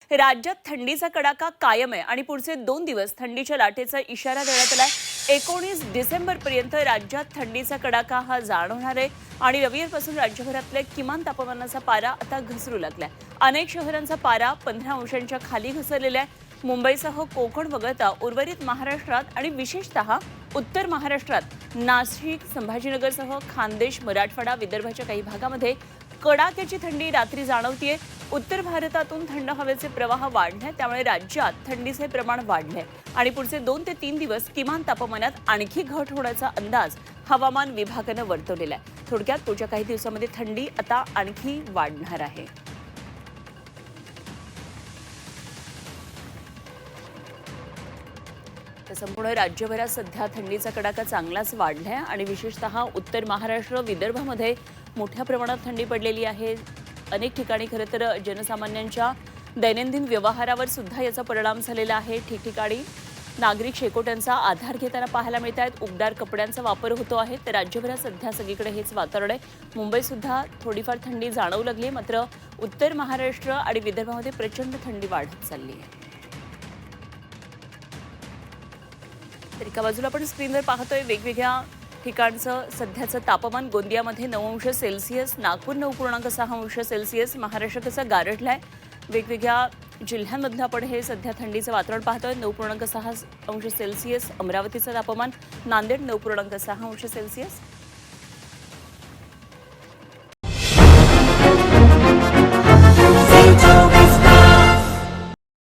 राज्यात थंडीचा कडाका कायम आहे आणि पुढचे 2 दिवस थंडीच्या लाटेचा इशारा देण्यात आलाय। 19 डिसेंबरपर्यंत राज्यात थंडीचा कडाका हा जाणवणार आहे आणि रविवारपासून राज्यभरातल्या किमान तापमानाचा पारा आता घसरू लागलाय। अनेक शहरांचा पारा 15 अंशांच्या खाली घसरलेला आहे। मुंबईसह कोकण वगळता उर्वरित महाराष्ट्रात आणि विशेषतः उत्तर महाराष्ट्रात नाशिक, संभाजीनगरसह खानदेश, मराठवाडा, विदर्भाच्या काही भागामध्ये कडाक्याची थंडी रात्री जाणवतीये। उत्तर भारतातून थंड हवेचे प्रवाह वाढले, त्यामुळे राज्यात थंडीचे प्रमाण वाढले आणि पुढचे 2 ते 3 दिवस किमान तापमानात आणखी घट होण्याचा अंदाज हवामान विभागाने वर्तवलेला आहे। थोडक्यात पुढच्या काही दिवसांमध्ये थंडी आता आणखी वाढणार आहे। तर संपूर्ण राज्यभरात सध्या थंडीचा कडाका चांगलाच वाढलाय आणि विशेषतः उत्तर महाराष्ट्र, विदर्भामध्ये मोठ्या प्रमाणात थंडी पडलेली आहे। अनेक ठिकाणी खरं तर जनसामान्यांच्या दैनंदिन व्यवहारावर सुद्धा याचा परिणाम झालेला आहे। ठिकठिकाणी नागरिक शेकोट्यांचा आधार घेताना पाहायला मिळत आहेत। उबदार कपड्यांचा वापर होतो आहे। तर राज्यभरात सध्या सगळीकडे हेच वातावरण आहे। मुंबईत सुद्धा थोडीफार थंडी जाणवू लागली, मात्र उत्तर महाराष्ट्र आणि विदर्भामध्ये प्रचंड थंडी वाढत चालली आहे। तर एका बाजूला आपण स्क्रीनवर पाहतोय वेगवेगळ्या ठिकाणचं सध्याचं तापमान। गोंदियामध्ये 9 अंश सेल्सिअस, नागपूर 9.6 अंश सेल्सिअस, महाराष्ट्र कसा गारठलाय। वेगवेगळ्या जिल्ह्यांमधलं आपण हे सध्या थंडीचं वातावरण पाहतोय। 9.6 अंश सेल्सिअस अमरावतीचं तापमान, नांदेड 9.6 अंश सेल्सिअस,